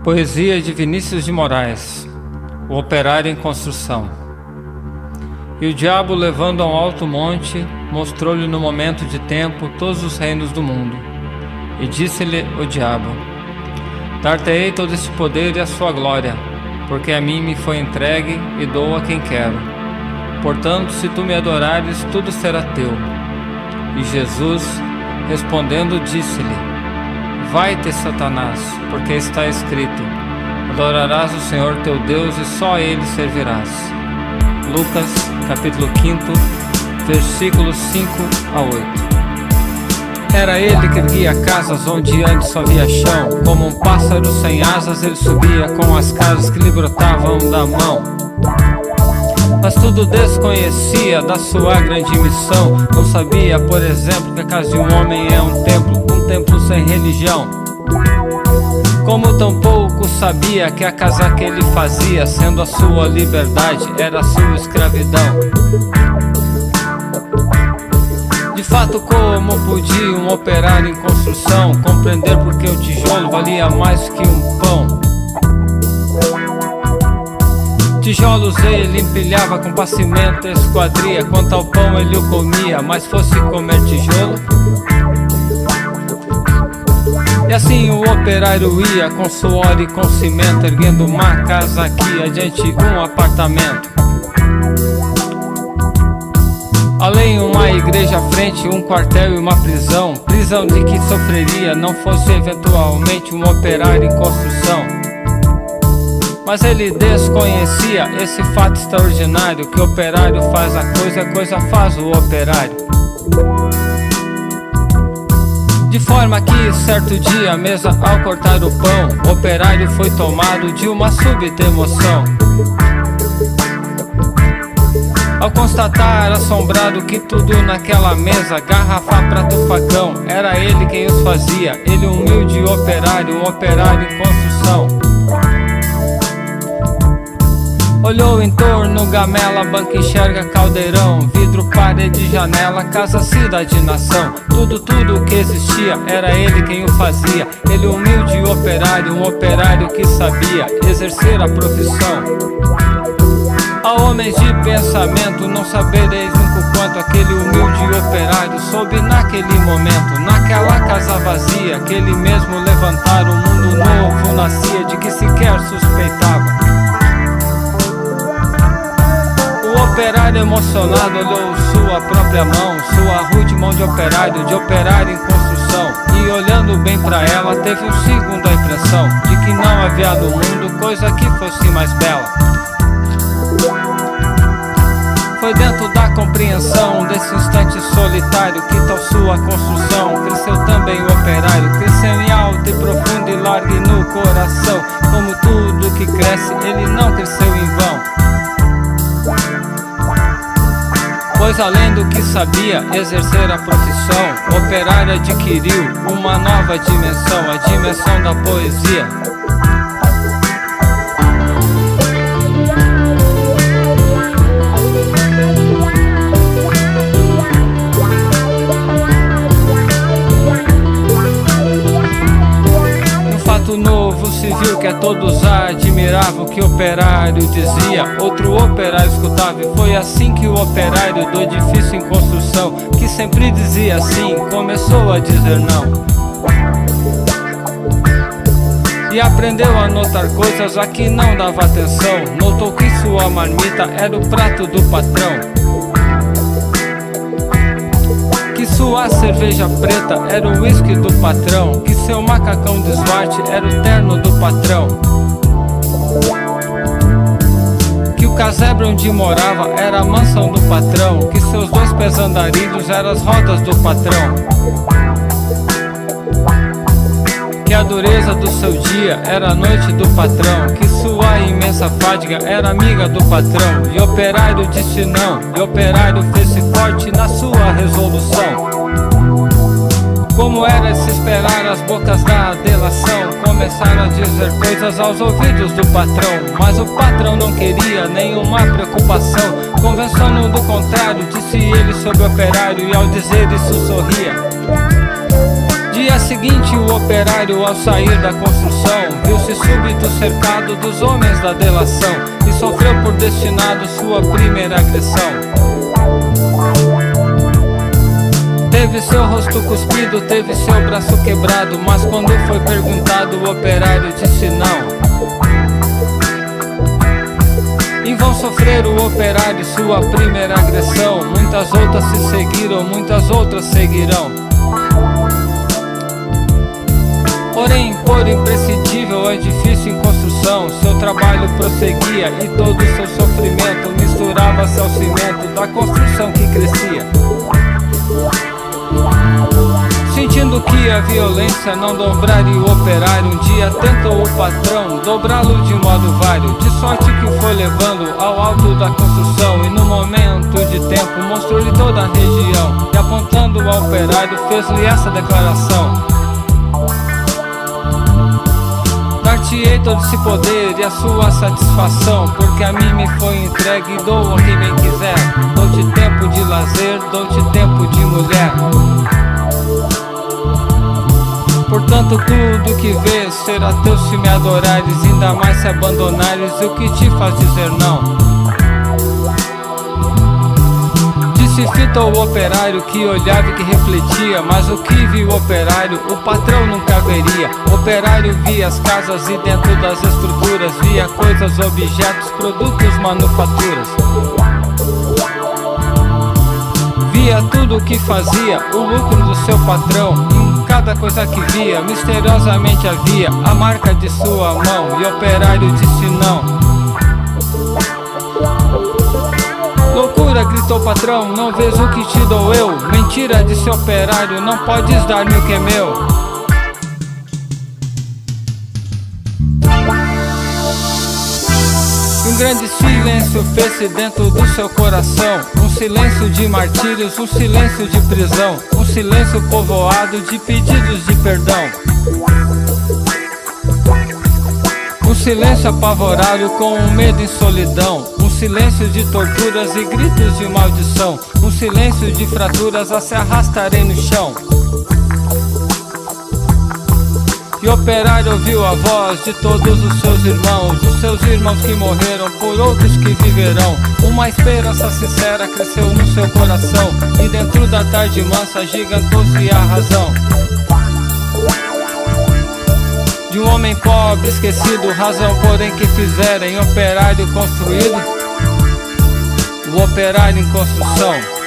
Poesia de Vinícius de Moraes, o operário em construção. E o diabo, levando a um alto monte, mostrou-lhe no momento de tempo todos os reinos do mundo. E disse-lhe o diabo: Dar-te-ei todo esse poder e a sua glória, porque a mim me foi entregue e dou a quem quero. Portanto, se tu me adorares, tudo será teu. E Jesus, respondendo, disse-lhe: Vai-te, Satanás, porque está escrito: Adorarás o Senhor teu Deus e só a Ele servirás. Lucas, capítulo 5, versículos 5 a 8. Era ele que erguia casas onde antes só havia chão. Como um pássaro sem asas ele subia com as casas que lhe brotavam da mão. Mas tudo desconhecia da sua grande missão. Não sabia, por exemplo, que a casa de um homem é um templo sem religião. Como tampouco sabia que a casa que ele fazia, sendo a sua liberdade, era a sua escravidão. De fato, como podia um operário em construção compreender porque o tijolo valia mais que um pão? Tijolos ele empilhava com passimento, esquadria. Quanto ao pão ele o comia, mas fosse comer tijolo. E assim o operário ia com suor e com cimento, erguendo uma casa aqui, adiante um apartamento. Além uma igreja à frente, um quartel e uma prisão. Prisão de que sofreria não fosse eventualmente um operário em construção. Mas ele desconhecia esse fato extraordinário, que o operário faz a coisa faz o operário. De forma que, certo dia, à mesa, ao cortar o pão, o operário foi tomado de uma súbita emoção. Ao constatar, assombrado, que tudo naquela mesa, garrafa, prato, facão, era ele quem os fazia. Ele, humilde operário, um operário em construção. Olhou em torno, gamela, banca, enxerga, caldeirão, vidro, parede, janela, casa, cidade, nação. Tudo que existia, era ele quem o fazia. Ele, humilde operário, um operário que sabia exercer a profissão. A homens de pensamento, não sabereis nunca o quanto aquele humilde operário soube naquele momento, naquela casa vazia, que ele mesmo levantara, um mundo novo nascia, de que sequer suspeitava. O operário emocionado olhou sua própria mão, sua rude mão de operário em construção. E olhando bem pra ela, teve um segundo a impressão de que não havia no mundo coisa que fosse mais bela. Foi dentro da compreensão desse instante solitário que tal sua construção cresceu também o operário. Cresceu em alto e profundo e largo no coração. Como tudo que cresce, ele não cresceu em vão. Pois além do que sabia exercer a profissão, o operário adquiriu uma nova dimensão, a dimensão da poesia. Novo se viu que a todos admirava o que o operário dizia. Outro operário escutava e foi assim que o operário do edifício em construção, que sempre dizia assim, começou a dizer não. E aprendeu a notar coisas a que não dava atenção. Notou que sua marmita era o prato do patrão, que sua cerveja preta era o uísque do patrão, que seu macacão de Swart era o terno do patrão, que o casebre onde morava era a mansão do patrão, que seus 2 pés andarilhos eram as rodas do patrão, que a dureza do seu dia era a noite do patrão, que sua imensa fadiga era amiga do patrão. E operário disse não, e operário fez-se forte na sua resolução. Como era de se esperar, as bocas da delação começaram a dizer coisas aos ouvidos do patrão. Mas o patrão não queria nenhuma preocupação, conversando do contrário, disse ele sobre o operário, e ao dizer isso sorria. Dia seguinte, o operário, ao sair da construção, viu-se súbito cercado dos homens da delação e sofreu por destinado sua primeira agressão. Teve seu rosto cuspido, teve seu braço quebrado, mas quando foi perguntado, o operário disse não. E vão sofrer o operário sua primeira agressão. Muitas outras se seguiram, muitas outras seguirão. Porém, por imprescindível, é difícil em construção. Seu trabalho prosseguia e todo o seu sofrimento misturava-se ao cimento da construção que crescia. Sentindo que a violência não dobraria o operário, um dia tentou o patrão dobrá-lo de modo vário, de sorte que foi levando ao alto da construção, e no momento de tempo mostrou-lhe toda a região, e apontando ao operário fez-lhe essa declaração: dar-te-ei todo esse poder e a sua satisfação, porque a mim me foi entregue e dou a quem bem quiser. Dou-te tempo de lazer, dou-te tempo de mulher. Portanto, tudo que vês será teu se me adorares, ainda mais se abandonares o que te faz dizer não. Disse fita o operário que olhava e que refletia, mas o que viu o operário, o patrão nunca veria. O operário via as casas e dentro das estruturas via coisas, objetos, produtos, manufaturas. Via tudo o que fazia, o lucro do seu patrão. Em cada coisa que via, misteriosamente havia a marca de sua mão. E o operário disse não. Loucura, gritou o patrão, não vês o que te dou eu? Mentira, disse o operário, não podes dar-me o que é meu. Um grande silêncio fez-se dentro do seu coração, um silêncio de martírios, um silêncio de prisão, um silêncio povoado de pedidos de perdão. Um silêncio apavorado com um medo e solidão, um silêncio de torturas e gritos de maldição, um silêncio de fraturas a se arrastarem no chão. E o operário ouviu a voz de todos os seus irmãos que morreram por outros que viverão. Uma esperança sincera cresceu no seu coração, e dentro da tarde mansa gigantou-se a razão. De um homem pobre, esquecido, razão porém que fizerem operário construído, o operário em construção.